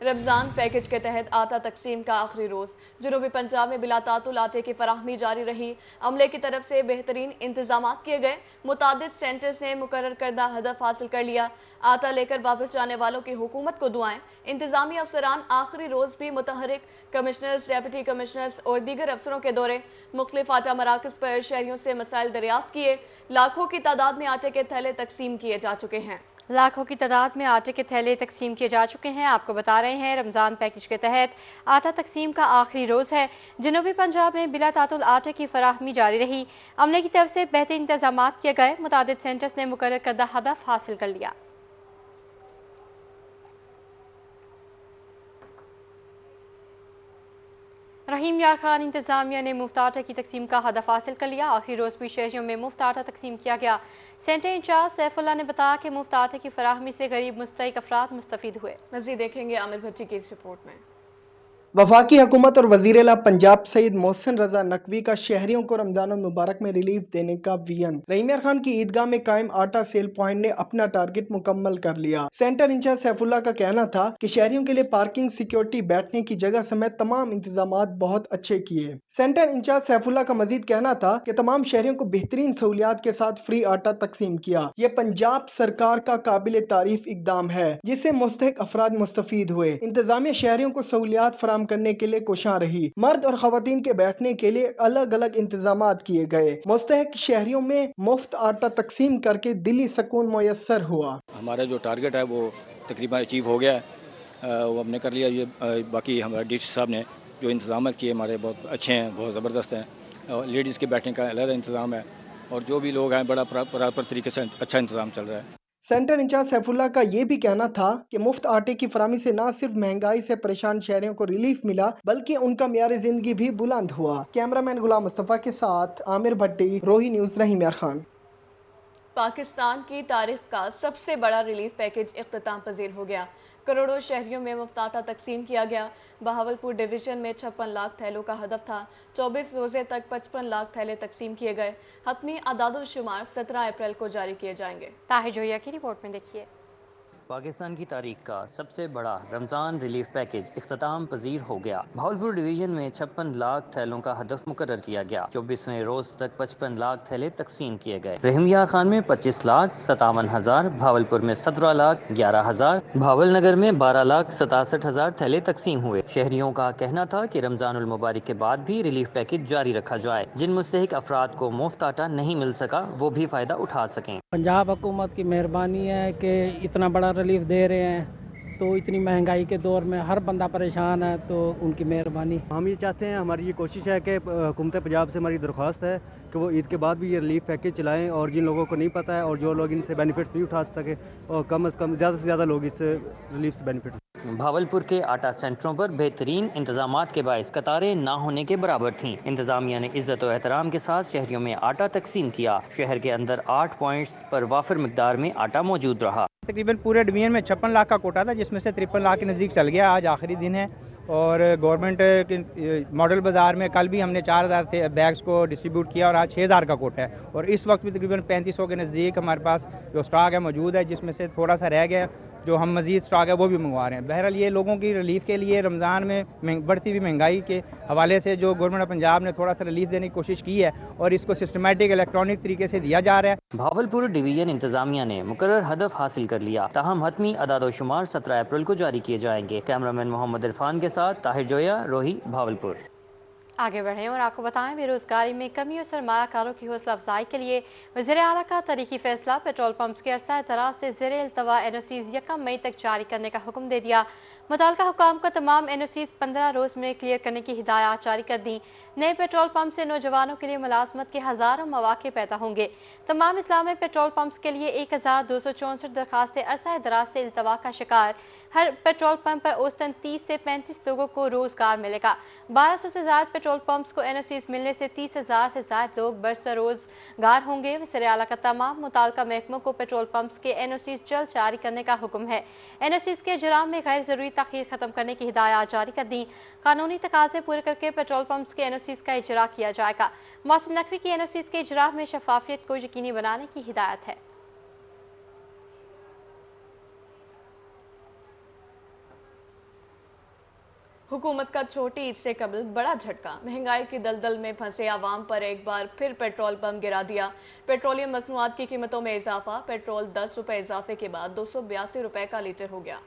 رمضان package کے تحت آٹا تقسیم کا آخری روز جنوبی پنجاب میں بلا تعطل آٹے کی فراہمی جاری رہی۔ عملے کی طرف سے بہترین انتظامات کیے گئے، متعدد سینٹرز نے مقرر کردہ ہدف حاصل کر لیا۔ آٹا لے کر واپس جانے والوں کی حکومت کو دعائیں۔ انتظامی افسران آخری روز بھی متحرک، کمشنرز، ڈیپٹی کمشنرز اور دیگر افسروں کے دورے مختلف آٹا مراکز پر شہریوں سے مسائل دریافت کیے۔ لاکھوں کی تعداد میں آٹے کے تھیلے تقسیم کیے جا چکے ہیں۔ لاکھوں کی تعداد میں آٹے کے تھیلے تقسیم کیے جا چکے ہیں۔ آپ کو بتا رہے ہیں رمضان پیکج کے تحت آٹا تقسیم کا آخری روز ہے۔ جنوبی پنجاب میں بلا تعطل آٹے کی فراہمی جاری رہی۔ عملے کی طرف سے بہترین انتظامات کیے گئے، متعدد سینٹرز نے مقرر کردہ ہدف حاصل کر لیا۔ رحیم یار خان انتظامیہ نے مفت آٹے کی تقسیم کا ہدف حاصل کر لیا۔ آخری روز بھی شہریوں میں مفت آٹا تقسیم کیا گیا۔ سینٹر انچارج سیف اللہ نے بتایا کہ مفت آٹے کی فراہمی سے غریب مستحق افراد مستفید ہوئے۔ مزید دیکھیں گے عامر بھٹی کی اس رپورٹ میں۔ وفاقی حکومت اور وزیر اعلیٰ پنجاب سید محسن رضا نقوی کا شہریوں کو رمضان المبارک میں ریلیف دینے کا ویژن۔ رحیم یار خان کی عیدگاہ میں قائم آٹا سیل پوائنٹ نے اپنا ٹارگٹ مکمل کر لیا۔ سینٹر انچارج سیف اللہ کا کہنا تھا کہ شہریوں کے لیے پارکنگ، سیکیورٹی، بیٹھنے کی جگہ سمیت تمام انتظامات بہت اچھے کیے۔ سینٹر انچارج سیف اللہ کا مزید کہنا تھا کہ تمام شہریوں کو بہترین سہولیات کے ساتھ فری آٹا تقسیم کیا۔ یہ پنجاب سرکار کا قابل تعریف اقدام ہے جس سے مستحق افراد مستفید ہوئے۔ انتظامیہ شہریوں کو سہولیات فراہم کرنے کے لیے کوشاں رہی۔ مرد اور خواتین کے بیٹھنے کے لیے الگ الگ انتظامات کیے گئے۔ مستحق شہریوں میں مفت آٹا تقسیم کر کے دلی سکون میسر ہوا۔ ہمارا جو ٹارگٹ ہے وہ تقریباً اچیو ہو گیا ہے، وہ ہم نے کر لیا۔ یہ باقی ہمارے ڈی سی صاحب نے جو انتظامات کیے ہمارے بہت اچھے ہیں، بہت زبردست ہیں۔ اور لیڈیز کے بیٹھنے کا علیحدہ انتظام ہے، اور جو بھی لوگ ہیں بڑا پراپر طریقے سے اچھا انتظام چل رہا ہے۔ سینٹر انچارج سیف اللہ کا یہ بھی کہنا تھا کہ مفت آٹے کی فراہمی سے نہ صرف مہنگائی سے پریشان شہریوں کو ریلیف ملا بلکہ ان کا معیار زندگی بھی بلند ہوا۔ کیمرامین غلام مصطفیٰ کے ساتھ عامر بھٹی، روہی نیوز، رحیم یار خان۔ پاکستان کی تاریخ کا سب سے بڑا ریلیف پیکج اختتام پذیر ہو گیا۔ کروڑوں شہریوں میں مفت آٹا تقسیم کیا گیا۔ بہاولپور ڈویژن میں 56 لاکھ تھیلوں کا ہدف تھا۔ 24 روزے تک 55 لاکھ تھیلے تقسیم کیے گئے۔ حتمی اعداد و شمار 17 اپریل کو جاری کیے جائیں گے۔ طاہر جویا کی رپورٹ میں دیکھیے۔ پاکستان کی تاریخ کا سب سے بڑا رمضان ریلیف پیکج اختتام پذیر ہو گیا۔ بہاولپور ڈویژن میں 56 لاکھ تھیلوں کا ہدف مقرر کیا گیا۔ 24ویں روز تک 55 لاکھ تھیلے تقسیم کیے گئے۔ رحیم یار خان میں 25 لاکھ 57 ہزار، بہاولپور میں 17 لاکھ 11 ہزار، بھاول نگر میں 12 لاکھ 67 ہزار تھیلے تقسیم ہوئے۔ شہریوں کا کہنا تھا کہ رمضان المبارک کے بعد بھی ریلیف پیکج جاری رکھا جائے۔ جن مستحق افراد کو مفت آٹا نہیں مل سکا وہ بھی فائدہ اٹھا سکیں۔ پنجاب حکومت کی مہربانی ہے کہ اتنا بڑا ریلیف دے رہے ہیں، تو اتنی مہنگائی کے دور میں ہر بندہ پریشان ہے، تو ان کی مہربانی۔ ہم یہ چاہتے ہیں، ہماری یہ کوشش ہے کہ حکومت پنجاب سے ہماری درخواست ہے کہ وہ عید کے بعد بھی یہ ریلیف پیکج چلائیں، اور جن لوگوں کو نہیں پتہ ہے اور جو لوگ ان سے بینیفٹس نہیں اٹھا سکے، اور کم از کم زیادہ سے زیادہ لوگ اس ریلیف سے بینیفٹ۔ بھاولپور کے آٹا سینٹروں پر بہترین انتظامات کے باعث قطاریں نہ ہونے کے برابر تھیں۔ انتظامیہ نے عزت و احترام کے ساتھ شہریوں میں آٹا تقسیم کیا۔ شہر کے اندر 8 پوائنٹس پر وافر مقدار میں آٹا موجود رہا۔ تقریباً پورے ڈویژن میں 56 لاکھ کا کوٹا تھا، جس میں سے 53 لاکھ کے نزدیک چل گیا۔ آج آخری دن ہے، اور گورنمنٹ ماڈل بازار میں کل بھی ہم نے 4000 بیگز کو ڈسٹریبیوٹ کیا، اور آج 6000 کا کوٹا ہے، اور اس وقت بھی تقریباً 3500 کے نزدیک ہمارے پاس جو سٹاک ہے موجود ہے، جس میں سے تھوڑا سا رہ گیا، جو ہم مزید سٹاک ہے وہ بھی منگوا رہے ہیں۔ بہرحال یہ لوگوں کی ریلیف کے لیے رمضان میں بڑھتی ہوئی مہنگائی کے حوالے سے جو گورنمنٹ آف پنجاب نے تھوڑا سا ریلیف دینے کی کوشش کی ہے، اور اس کو سسٹمیٹک الیکٹرانک طریقے سے دیا جا رہا ہے۔ بھاولپور ڈویژن انتظامیہ نے مقرر ہدف حاصل کر لیا، تاہم حتمی اعداد و شمار 17 اپریل کو جاری کیے جائیں گے۔ کیمرامین محمد عرفان کے ساتھ طاہر جویا، روہی، بھاولپور۔ آگے بڑھیں اور آپ کو بتائیں بے روزگاری میں کمی اور سرمایہ کاروں کی حوصلہ افزائی کے لیے وزیر اعلیٰ کا تاریخی فیصلہ، پیٹرول پمپس کے عرصہ دراز سے زیر التوا NOCs 1 مئی تک جاری کرنے کا حکم دے دیا۔ متعلقہ حکام کو تمام NOCs 15 روز میں کلیئر کرنے کی ہدایات جاری کر دیں۔ نئے پیٹرول پمپ سے نوجوانوں کے لیے ملازمت کے ہزاروں مواقع پیدا ہوں گے۔ تمام اضلاع میں پیٹرول پمپس کے لیے 1264 درخواستیں عرصہ دراز سے التوا کا شکار۔ ہر پیٹرول پمپ پر اوسطاً 30 سے 35 لوگوں کو روزگار ملے گا۔ 1200 سے زائد پیٹرول پمپس کو NOCs ملنے سے 30,000 سے زائد لوگ برسر روزگار ہوں گے۔ وزیر اعلیٰ کا تمام متعلقہ محکموں کو پیٹرول پمپس کے NOCs جلد جاری کرنے کا حکم ہے۔ NOCs کے اجرا میں غیر ضروری تاخیر ختم کرنے کی ہدایات جاری کر دیں۔ قانونی تقاضے پورے کر کے پیٹرول پمپس کے NOCs کا اجرا کیا جائے گا۔ محسن نقوی کی NOCs کے اجرا میں شفافیت کو یقینی بنانے کی ہدایت ہے۔ हुकूमत का छोटी ईद से कबल बड़ा झटका। महंगाई की दलदल में फंसे आवाम पर एक बार फिर पेट्रोल बम गिरा दिया। पेट्रोलियम मसनूआत की कीमतों में इजाफा। पेट्रोल 10 रुपए इजाफे के बाद 282 रुपए का लीटर हो गया।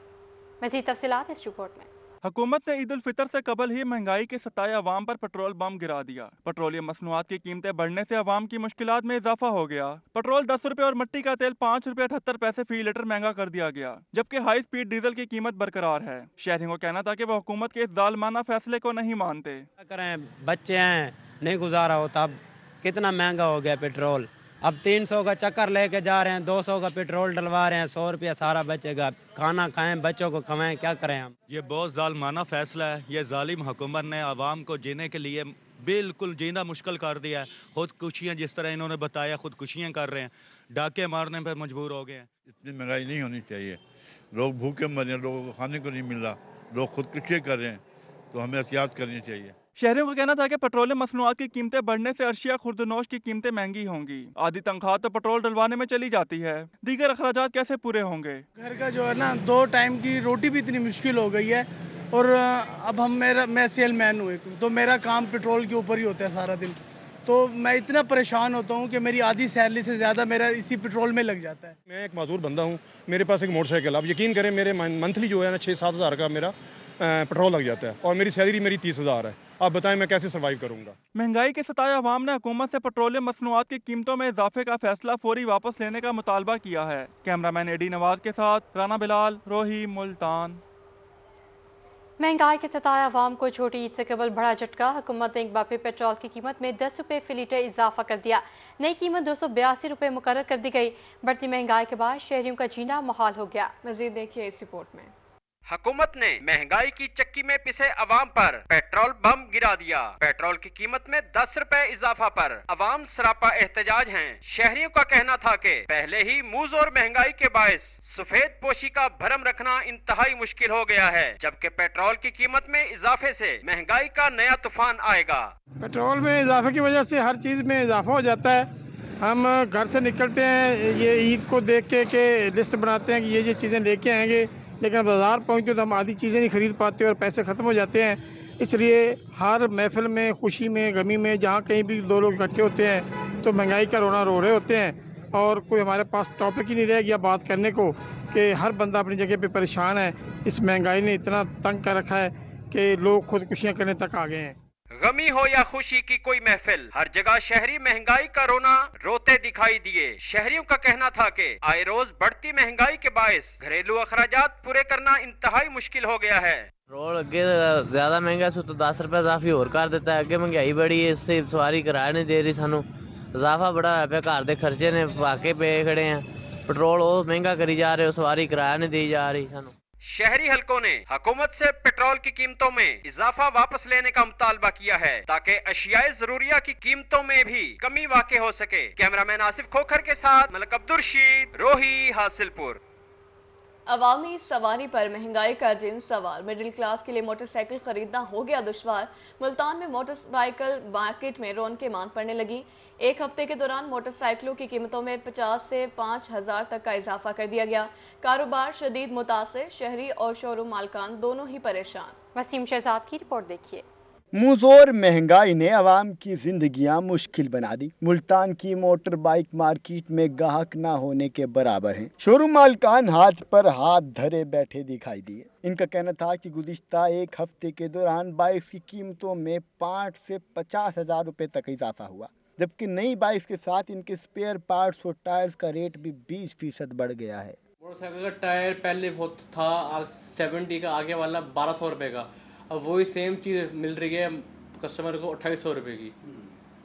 मज़ीद तफसीलात इस रिपोर्ट में। हुकूमत ने ईद उल फितर से कबल ही महंगाई के सताए अवाम पर पेट्रोल बम गिरा दिया। पेट्रोलियम मसनूआत की कीमतें बढ़ने से अवाम की मुश्किलात में इजाफा हो गया। पेट्रोल 10 रुपए और मिट्टी का तेल 5 रुपए 78 पैसे फी लीटर महंगा कर दिया गया, जबकि हाई स्पीड डीजल की कीमत बरकरार है। शहरियों का कहना था कि वो हुकूमत के इस जालमाना फैसले को नहीं मानते। क्या करें, बच्चे हैं, नहीं गुजारा होता। अब कितना महंगा हो गया पेट्रोल। अब 300 का चक्कर लेके जा रहे हैं, 200 का पेट्रोल डलवा रहे हैं, 100 रुपया सारा बचेगा। खाना खाएं, बच्चों को खवाएं, क्या करें हम। ये बहुत जालिमाना फैसला है। ये जालिम हुकूमत ने आवाम को जीने के लिए बिल्कुल जीना मुश्किल कर दिया है। खुदकुशियाँ, जिस तरह इन्होंने बताया, खुदकुशियाँ कर रहे हैं, डाके मारने पर मजबूर हो गए हैं। इतनी महंगाई नहीं होनी चाहिए। लोग भूखे मर रहे हैं, लोगों को खाने को नहीं मिल रहा, लोग खुदकुशियाँ कर रहे हैं, तो हमें एहतियात करनी चाहिए। शहरियों का कहना था कि पेट्रोलियम मसनूआत की कीमतें बढ़ने से अशिया खुर्दनोश की कीमतें महंगी होंगी। आधी तनख्वाह तो पेट्रोल डलवाने में चली जाती है, दीगर अखराजात कैसे पूरे होंगे। घर का जो है ना, 2 टाइम की रोटी भी इतनी मुश्किल हो गई है। और अब मैं सेल मैन हूँ, तो मेरा काम पेट्रोल के ऊपर ही होता है सारा दिन। तो मैं इतना परेशान होता हूँ कि मेरी आधी सैलरी से ज़्यादा मेरा इसी पेट्रोल में लग जाता है। मैं एक माजूर बंदा हूँ, मेरे पास एक मोटरसाइकिल। आप यकीन करें, मेरे मंथली जो है ना 6-7 हज़ार का मेरा पेट्रोल लग जाता है, और मेरी सैलरी मेरी 30,000 है। आप बताएं मैं कैसे सर्वाइव करूंगा। महंगाई के सताए अवाम ने हुकूमत से पेट्रोलियम मसनूआत की कीमतों में इजाफे का फैसला फौरी वापस लेने का मुतालबा किया है। कैमरामैन एडी नवाज के साथ राना बिलाल, रोही, मुल्तान। महंगाई के सताए अवाम को छोटी ईद से कबल बड़ा झटका। हुकूमत ने एक बार फिर पेट्रोल की कीमत में 10 रुपए फी लीटर इजाफा कर दिया। नई कीमत 282 रुपए मुकर्रर कर दी गई। बढ़ती महंगाई के बाद शहरियों का जीना मुहाल हो गया। मजीद देखिए इस रिपोर्ट में। हुकूमत ने महंगाई की चक्की में पिसे अवाम पर पेट्रोल बम गिरा दिया। पेट्रोल की कीमत में 10 रुपए इजाफा पर अवाम सरापा एहतजाज हैं। शहरियों का कहना था कि पहले ही मूज और महंगाई के बायस सफेद पोशी का भरम रखना इंतहाई मुश्किल हो गया है, जबकि पेट्रोल की कीमत में इजाफे से महंगाई का नया तूफान आएगा। पेट्रोल में इजाफे की वजह से हर चीज में इजाफा हो जाता है। हम घर से निकलते हैं ये ईद को देख के लिस्ट बनाते हैं कि ये चीजें लेके आएंगे, लेकिन बाजार पहुंचते तो हम आधी चीज़ें नहीं खरीद पाते और पैसे ख़त्म हो जाते हैं। इसलिए हर महफिल में, खुशी में, गमी में, जहाँ कहीं भी 2 लोग इकट्ठे होते हैं तो महंगाई का रोना रो रहे होते हैं, और कोई हमारे पास टॉपिक ही नहीं रह गया बात करने को कि हर बंदा अपनी जगह पे परेशान है। इस महंगाई ने इतना तंग कर रखा है कि लोग खुदकुशियाँ करने तक आ गए हैं। गमी हो या खुशी की कोई महफिल, हर जगह शहरी महंगाई का रोना रोते दिखाई दिए। शहरियों का कहना था कि आए रोज बढ़ती महंगाई के बायस घरेलू अखराजात पूरे करना इंतहाई मुश्किल हो गया है। पेट्रोल अगे ज्यादा महंगा सो तो 10 रुपए इजाफी और कर देता है। अगे महंगाई बड़ी है, इससे सवारी किराया नहीं दे रही सानू, इजाफा बड़ा है पे, घर के खर्चे ने वाके पे खड़े हैं। पेट्रोल वो महंगा करी जा रहे हो, सवारी किराया नहीं दी जा रही सानू। शहरी हलकों ने हुकूमत से पेट्रोल की कीमतों में इजाफा वापस लेने का मुतालबा किया है, ताकि अशियाए जरूरिया की कीमतों में भी कमी वाक़ई हो सके। कैमरामैन आसिफ खोखर के साथ मलक अब्दुल रशीद, रोही, हासिलपुर। अवामी सवारी पर महंगाई का जिन सवार। मिडिल क्लास के लिए मोटरसाइकिल खरीदना हो गया दुश्वार। मुल्तान में मोटरसाइकिल मार्केट में रौनकें मांद पड़ने लगी। एक हफ्ते के दौरान मोटरसाइकिलों की कीमतों में 50 से 5,000 तक का इजाफा कर दिया गया। कारोबार शदीद मुतासिर, शहरी और शोरूम मालकान दोनों ही परेशान। वसीम शहजाद की रिपोर्ट देखिए। मुज़ोर महंगाई ने आवाम की जिंदगियां मुश्किल बना दी। मुल्तान की मोटर बाइक मार्केट में गाहक ना होने के बराबर हैं। शोरूम मालकान हाथ पर हाथ धरे बैठे दिखाई दिए। इनका कहना था कि गुज़िश्ता एक हफ्ते के दौरान बाइक की कीमतों में 5 से 50,000 रुपए तक इजाफा हुआ, जबकि नई बाइक के साथ इनके स्पेयर पार्ट्स और टायर्स का रेट भी 20% बढ़ गया है। मोटरसाइकिल का टायर पहले बहुत था 70 का, आगे वाला 1200 रुपये का। अब वही सेम चीज़ मिल रही है कस्टमर को 2800 रुपये की,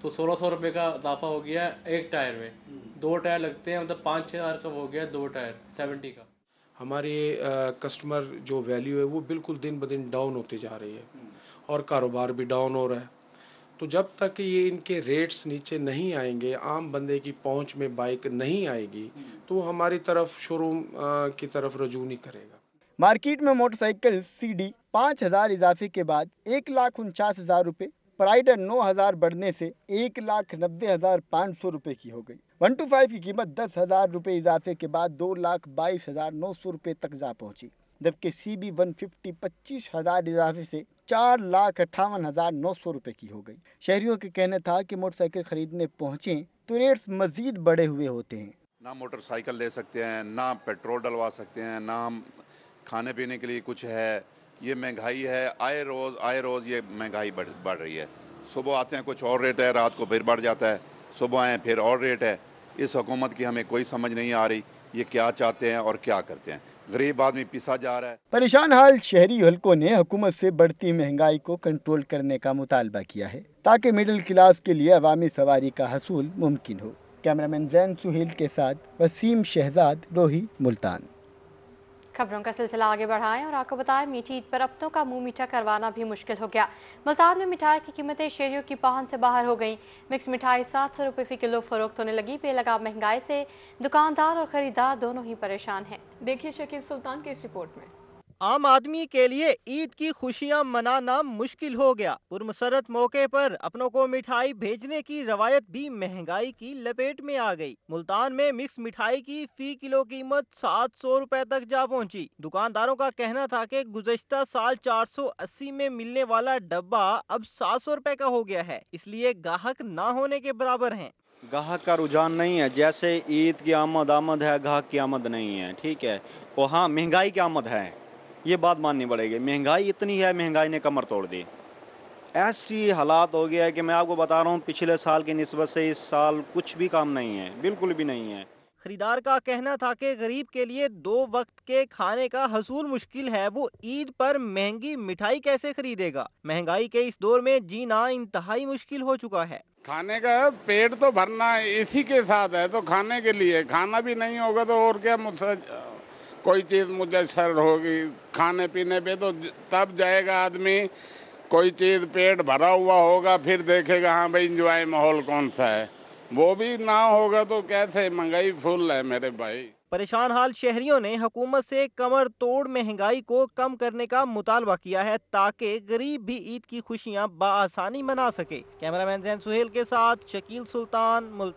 तो 1600 रुपये का इजाफा हो गया एक टायर में। 2 टायर लगते हैं, मतलब 5-6 हज़ार का हो गया 2 टायर 70 का। हमारी कस्टमर जो वैल्यू है वो बिल्कुल दिन ब दिन डाउन होती जा रही है और कारोबार भी डाउन हो रहा है। तो जब तक ये इनके रेट्स नीचे नहीं आएंगे, आम बंदे की पहुंच में बाइक नहीं आएगी, तो वो हमारी तरफ शोरूम की तरफ रजू नहीं करेगा। मार्केट में मोटरसाइकिल सीडी 5,000 इजाफे के बाद 1,49,000 रुपये, प्राइडर 9,000 बढ़ने से 1,90,500 रुपये की हो गई। 125 की कीमत 10,000 रुपये इजाफे के बाद 2,22,900 रुपये तक जा पहुंची। जबकि CB 150 25,000 इजाफे से 4,58,900 रुपए की हो गई। शहरियों के कहना था कि मोटरसाइकिल खरीदने पहुंचे तो रेट्स मजीद बढ़े हुए होते हैं। ना मोटरसाइकिल ले सकते हैं, ना पेट्रोल डलवा सकते हैं, ना हम खाने पीने के लिए कुछ है। ये महंगाई है, आए रोज ये महंगाई बढ़ रही है। सुबह आते हैं कुछ और रेट है, रात को फिर बढ़ जाता है, सुबह आए फिर और रेट है। इस हुकूमत की हमें कोई समझ नहीं आ रही, ये क्या चाहते हैं और क्या करते हैं। गरीब आदमी पिसा जा रहा है। परेशान हाल शहरी हलकों ने हुकूमत से बढ़ती महंगाई को कंट्रोल करने का मुतालबा किया है ताकि मिडिल क्लास के लिए अवामी सवारी का हसूल मुमकिन हो। कैमरामैन जैन सुहेल के साथ वसीम शहजाद, रोही, मुल्तान। खबरों का सिलसिला आगे बढ़ाएं और आपको बताएं, मीठी ईद पर अपनों का मुंह मीठा करवाना भी मुश्किल हो गया। मुल्तान में मिठाई की कीमतें शहरियों की पहुंच से बाहर हो गईं। मिक्स मिठाई 700 रुपये फी किलो फरोख्त होने लगी। बेलगाम महंगाई से दुकानदार और खरीदार दोनों ही परेशान हैं। देखिए शकील सुल्तान की इस रिपोर्ट में। आम आदमी के लिए ईद की खुशियां मनाना मुश्किल हो गया। पुरमसरत मौके पर अपनों को मिठाई भेजने की रवायत भी महंगाई की लपेट में आ गई। मुल्तान में मिक्स मिठाई की फी किलो कीमत 700 रुपए तक जा पहुंची। दुकानदारों का कहना था कि गुज़श्ता साल 480 में मिलने वाला डब्बा अब 700 रुपए का हो गया है, इसलिए गाहक ना होने के बराबर हैं। गाहक का रुझान नहीं है। जैसे ईद की आमद है, गाहक की आमद नहीं है। ठीक है, और हाँ महंगाई की आमद है, ये बात माननी पड़ेगी। महंगाई इतनी है, महंगाई ने कमर तोड़ दी। ऐसी हालात हो गया है कि मैं आपको बता रहा हूँ, पिछले साल की निस्बत से इस साल कुछ भी काम नहीं है, बिल्कुल भी नहीं है। खरीदार का कहना था कि गरीब के लिए 2 वक्त के खाने का हसूल मुश्किल है। वो ईद पर महंगी मिठाई कैसे खरीदेगा। महंगाई के इस दौर में जीना इंतहाई मुश्किल हो चुका है। खाने का पेट तो भरना इसी के साथ है, तो खाने के लिए खाना भी नहीं होगा तो और क्या मुझसे कोई चीज मुयसर होगी। खाने पीने पे तो तब जाएगा आदमी, कोई चीज पेट भरा हुआ होगा फिर देखेगा हाँ भाई इंजॉय माहौल कौन सा है। वो भी ना होगा तो कैसे। महंगाई फुल है मेरे भाई। परेशान हाल शहरियों ने हुकूमत से कमर तोड़ महंगाई को कम करने का मुतालबा किया है ताकि गरीब भी ईद की खुशियां बआसानी मना सके। कैमरामैन जैन सुहेल के साथ शकील सुल्तान।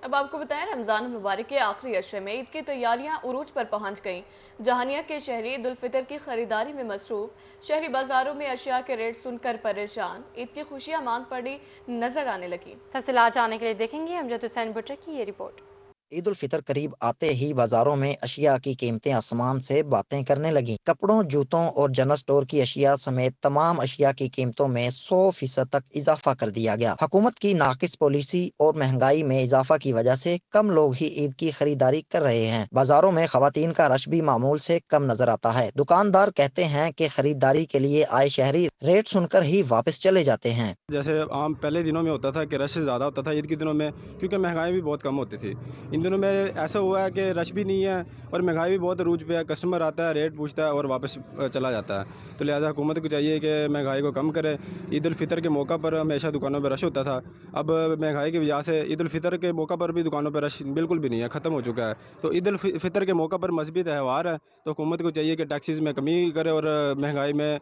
अब आपको बताएं, रमजान मुबारक के आखिरी अशरे में ईद की तैयारियां उरूज पर पहुंच गईं। जहानिया के शहरी ईद उल फितर की खरीदारी में मसरूफ। शहरी बाजारों में अशिया के रेट सुनकर परेशान। ईद की खुशियां मांग पड़ी नजर आने लगी। तफसीलात जानने के लिए देखेंगे अमजद हुसैन भुट्टर की ये रिपोर्ट। ईद उल फितर करीब आते ही बाजारों में अशिया की कीमतें आसमान से बातें करने लगीं। कपड़ों, जूतों और जनरल स्टोर की अशिया समेत तमाम अशिया की कीमतों में 100% तक इजाफा कर दिया गया। हुकूमत की नाकिस पॉलिसी और महंगाई में इजाफा की वजह से कम लोग ही ईद की खरीदारी कर रहे हैं। बाजारों में खवातीन का रश भी मामूल से कम नजर आता है। दुकानदार कहते हैं कि खरीदारी के लिए आए शहरी रेट सुनकर ही वापस चले जाते हैं। जैसे आम पहले दिनों में होता था कि रश ज्यादा होता था ईद के दिनों में, क्योंकि महंगाई भी बहुत कम होती थी। इन दिनों में ऐसा हुआ है कि रश भी नहीं है और महंगाई भी बहुत अरूज पे है। कस्टमर आता है, रेट पूछता है और वापस चला जाता है। तो लिहाजा हुकूमत को चाहिए कि महंगाई को कम करे। ईद उल फितर के मौका पर हमेशा दुकानों पर रश होता था, अब महंगाई की वजह से ईद उल फितर के मौका पर भी दुकानों पर रश बिल्कुल भी नहीं है, ख़त्म हो चुका है। तो ईद उल फितर के मौका पर मजहबी त्यौहार है, तो हुकूमत को चाहिए कि टैक्सेस में कमी करे और महंगाई में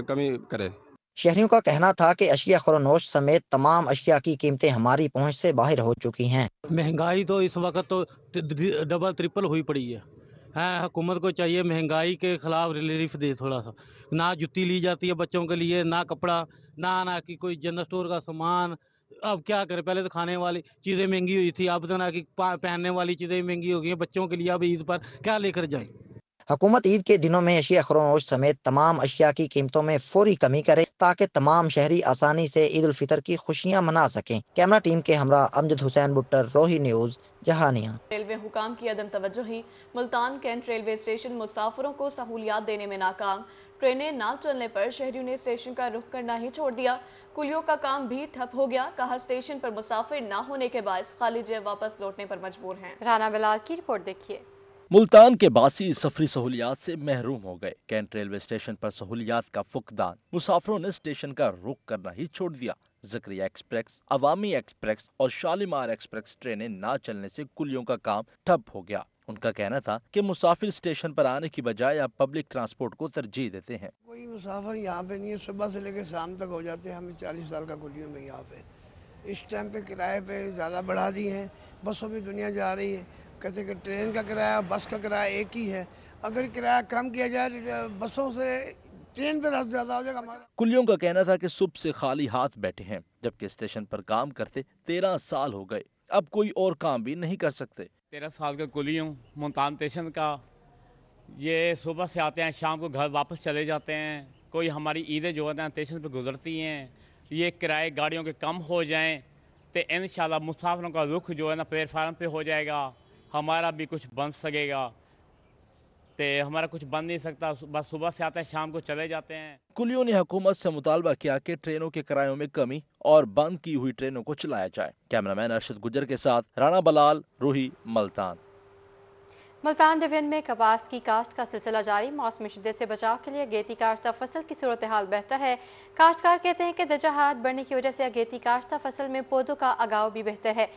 कमी करे। शहरियों का कहना था कि अशिया खुरनोश समेत तमाम अशिया की कीमतें हमारी पहुंच से बाहर हो चुकी हैं। महंगाई तो इस वक्त तो डबल ट्रिपल हुई पड़ी है। हुकूमत को चाहिए महंगाई के खिलाफ रिलीफ दे थोड़ा सा। ना जुत्ती ली जाती है बच्चों के लिए, ना कपड़ा, ना कि कोई जनरल स्टोर का सामान। अब क्या करें, पहले तो खाने वाली चीज़ें महंगी हुई थी, अब तो ना कि पहनने वाली चीज़ें महंगी हो गई हैं। बच्चों के लिए अब ईद पर क्या लेकर जाए। हुकूमत ईद के दिनों में अशिया खुरनोश समेत तमाम अशिया की कीमतों में फौरी कमी करे ताकि तमाम शहरी आसानी से ईद उल फितर की खुशियां मना सकें। कैमरा टीम के हमरा अमजद हुसैन भुट्टर, रोही न्यूज़, जहानिया। रेलवे हुकाम की अदम तवज्जोही। मुल्तान कैंट रेलवे स्टेशन मुसाफिरों को सहूलियात देने में नाकाम। ट्रेनें ना चलने पर शहरियों ने स्टेशन का रुख करना ही छोड़ दिया। कुलियों का काम भी ठप हो गया। कहा स्टेशन पर मुसाफिर ना होने के बाद खाली जेब वापस लौटने पर मजबूर हैं। राना बिलाल की रिपोर्ट देखिए। मुल्तान के बासी सफरी सहूलियात से महरूम हो गए। कैंट रेलवे स्टेशन पर सहूलियात का फुकदान, मुसाफिरों ने स्टेशन का रुख करना ही छोड़ दिया। ज़करिया एक्सप्रेस, अवामी एक्सप्रेस और शालीमार एक्सप्रेस ट्रेनें ना चलने से कुलियों का काम ठप हो गया। उनका कहना था कि मुसाफिर स्टेशन पर आने की बजाय अब पब्लिक ट्रांसपोर्ट को तरजीह देते हैं। कोई मुसाफिर यहाँ पे नहीं है, सुबह से लेकर शाम तक हो जाते हैं। हमें 40 साल का कुलियों में यहाँ पे इस टाइम पे किराए पे ज़्यादा बढ़ा दिए हैं। बसों में दुनिया जा रही है, कहते कि ट्रेन का किराया बस का किराया एक ही है। अगर किराया कम किया जाए बसों से, ट्रेन पर रश ज़्यादा हो जाएगा हमारा। कुलियों का कहना था कि सुबह से खाली हाथ बैठे हैं, जबकि स्टेशन पर काम करते 13 साल हो गए, अब कोई और काम भी नहीं कर सकते। 13 साल का कुली हूँ मुल्तान स्टेशन का। ये सुबह से आते हैं, शाम को घर वापस चले जाते हैं। कोई हमारी ईदें जो है स्टेशन पर गुजरती हैं। ये किराए गाड़ियों के कम हो जाएं तो इंशाल्लाह मुसाफिरों का रुख जो है प्लेटफार्म पे हो जाएगा, हमारा भी कुछ बन सकेगा। तो हमारा कुछ बन नहीं सकता, बस सुबह से आते हैं शाम को चले जाते हैं। कुलियों ने हुकूमत से मुतालबा किया कि ट्रेनों के किरायों में कमी और बंद की हुई ट्रेनों को चलाया जाए। कैमरामैन अरशद गुजर के साथ राणा बलाल, रूही, मुल्तान। मुल्तान डिवीजन में कपास की काश्त का सिलसिला जारी। मौसमी शिद्दत से बचाव के लिए अगेती काश्ता फसल की सूरत हाल बेहतर है। काश्तकार कहते हैं कि दर्जा हरारत बढ़ने की वजह से अगेती काश्ता फसल में पौधों का अगाव भी बेहतर है।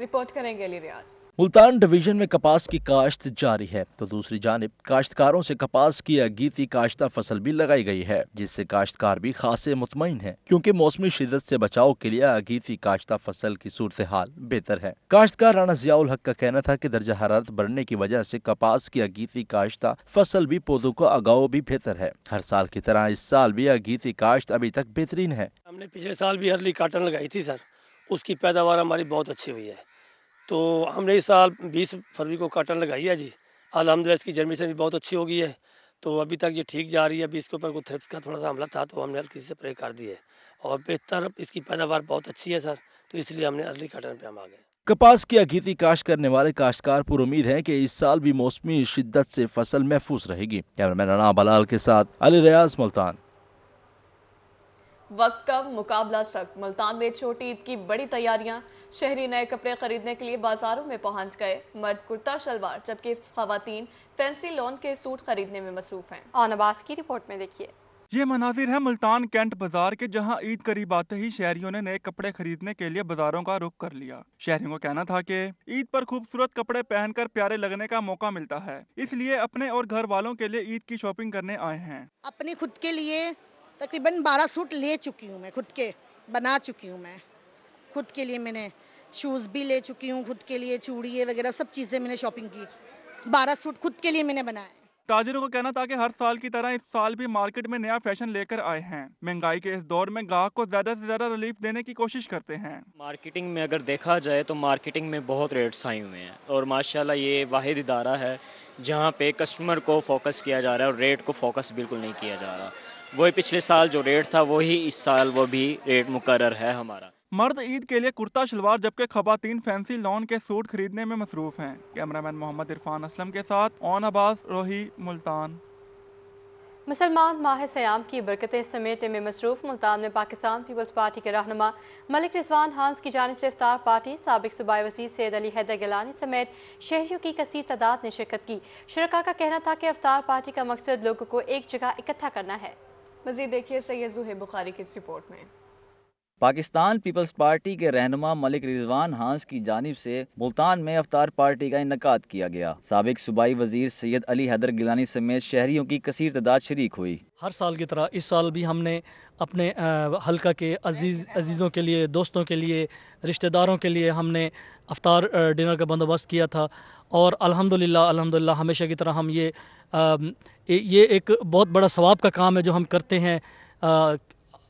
रिपोर्ट करेंगे अली रियाज। मुल्तान डिवीजन में कपास की काश्त जारी है, तो दूसरी जानिब काश्तकारों से कपास की अगीती काश्ता फसल भी लगाई गई है, जिससे काश्तकार भी खासे मुतमईन है, क्योंकि मौसमी शिद्दत से बचाव के लिए अगीती काश्ता फसल की सूरत हाल बेहतर है। काश्तकार राणा जियाउल हक का कहना था कि दर्जा हरारत बढ़ने की वजह से कपास की अगीती काश्ता फसल भी पौधों का अगाव भी बेहतर है। हर साल की तरह इस साल भी अगीती काश्त अभी तक बेहतरीन है। हमने पिछले साल भी अर्ली काटन लगाई थी सर, उसकी पैदावार हमारी बहुत अच्छी हुई है। तो हमने इस साल 20 फरवरी को काटन लगाई है जी। अल्हम्दुलिल्लाह इसकी जर्मिनेशन भी बहुत अच्छी हो गई है, तो अभी तक ये ठीक जा रही है। अभी इसके ऊपर कोई थ्रिप्स का थोड़ा सा हमला था, तो हमने हल्की से स्प्रे कर दी है और बेहतर इसकी पैदावार बहुत अच्छी है सर, तो इसलिए हमने अर्ली काटन पे हम आ गए। कपास की अगीती काश्त करने वाले काश्तकार पर उम्मीद है कि इस साल भी मौसमी शिद्दत से फसल महफूज रहेगी। कैमरामैन राणा बलाल के साथ अली रियाज, मुल्तान। वक्त कम, मुकाबला सख्त। मुल्तान में छोटी ईद की बड़ी तैयारियां। शहरी नए कपड़े खरीदने के लिए बाजारों में पहुंच गए। मर्द कुर्ता शलवार, जबकि खवातीन फैंसी लॉन के सूट खरीदने में मसरूफ हैं। और नवाज की रिपोर्ट में देखिए। ये मनाजिर है मुल्तान कैंट बाजार के, जहां ईद करीब आते ही शहरियों ने नए कपड़े खरीदने के लिए बाजारों का रुख कर लिया। शहरियों का कहना था कि ईद पर खूबसूरत कपड़े पहनकर प्यारे लगने का मौका मिलता है, इसलिए अपने और घर वालों के लिए ईद की शॉपिंग करने आए हैं। अपनी खुद के लिए तकरीबन 12 सूट ले चुकी हूँ मैं, खुद के बना चुकी हूँ मैं। खुद के लिए मैंने शूज़ भी ले चुकी हूँ, खुद के लिए चूड़ियाँ वगैरह सब चीज़ें मैंने शॉपिंग की। 12 सूट खुद के लिए मैंने बनाए। ताजिरों को कहना था कि हर साल की तरह इस साल भी मार्केट में नया फैशन लेकर आए हैं। महंगाई के इस दौर में ग्राहक को ज्यादा से ज्यादा रिलीफ देने की कोशिश करते हैं। मार्केटिंग में अगर देखा जाए तो मार्केटिंग में बहुत रेट्स आए हुए हैं, और माशाल्लाह ये वाहिद इदारा है जहाँ पे कस्टमर को फोकस किया जा रहा है और रेट को फोकस बिल्कुल नहीं किया जा रहा। वही पिछले साल जो रेट था वही इस साल वो भी रेट मुकर्रर है हमारा। मर्द ईद के लिए कुर्ता शलवार, जबकि खवातीन फैंसी लॉन के सूट खरीदने में मसरूफ हैं। कैमरामैन मोहम्मद इरफान असलम के साथ ओन अब्बास, रोही, मुल्तान। मुसलमान माह सयाम की बरकतें समेटने में मसरूफ मुल्तान में पाकिस्तान पीपल्स पार्टी के रहनुमा मलिक रिजवान हांस की जानिब से इफ्तार पार्टी, साबिक सूबाई वज़ीर सैयद अली हैदर गिलानी समेत शहरियों की कसीर तादाद ने शिरकत की। शुरका का कहना था कि इफ्तार पार्टी का मकसद लोगों को एक जगह इकट्ठा करना है। मज़ीद देखिए सैयद ज़ुहैब बुखारी की इस रिपोर्ट में। पाकिस्तान पीपल्स पार्टी के रहनुमा मलिक रिजवान हांस की जानिब से मुल्तान में इफ्तार पार्टी का इनकाद किया गया। साबिक सूबाई वजीर सैयद अली हैदर गिलानी समेत शहरियों की कसीर तादाद शरीक हुई। हर साल की तरह इस साल भी हमने अपने हल्का के अजीज़ों के लिए, दोस्तों के लिए, रिश्तेदारों के लिए हमने इफ्तार डिनर का बंदोबस्त किया था। और अल्हम्दुलिल्लाह हमेशा की तरह हम ये एक बहुत बड़ा सवाब का काम है जो हम करते हैं।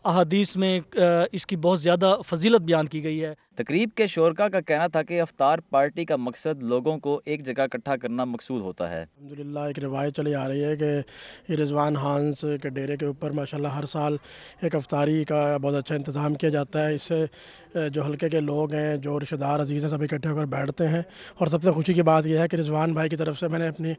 अहादीस में इसकी बहुत ज़्यादा फजीलत बयान की गई है। तकरीब के शोरका का कहना था कि इफ्तार पार्टी का मकसद लोगों को एक जगह इकट्ठा करना मकसूद होता है। अल्हम्दुलिल्लाह एक रिवायत चली आ रही है कि रिजवान हांस के डेरे के ऊपर माशाल्लाह हर साल एक इफ्तारी का बहुत अच्छा इंतज़ाम किया जाता है। इससे जो हल्के के लोग हैं, जो रिश्तेदार अजीज़ हैं, सब इकट्ठे होकर बैठते हैं। और सबसे खुशी की बात यह है कि रिजवान भाई की तरफ से मैंने अपनी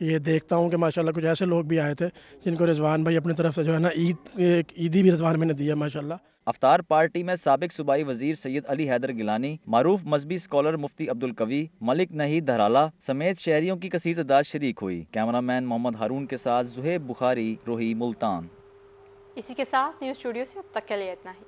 ये देखता हूँ कि माशाल्लाह कुछ ऐसे लोग भी आए थे जिनको रिजवान भाई अपनी तरफ से जो है ना ईदी भी रिजवान मैंने दी है माशाल्लाह। अफ्तार पार्टी में साबिक सूबाई वजीर सैयद अली हैदर गिलानी, मारूफ मजहबी स्कॉलर मुफ्ती अब्दुल कवी, मलिक नहीद धराला समेत शहरियों की कसीर तादाद शरीक हुई। कैमरामैन मोहम्मद हारून के साथ ज़ुहैब बुखारी, रोही, मुल्तान। इसी के साथ न्यूज़ स्टूडियो से अब तक के लिए इतना ही।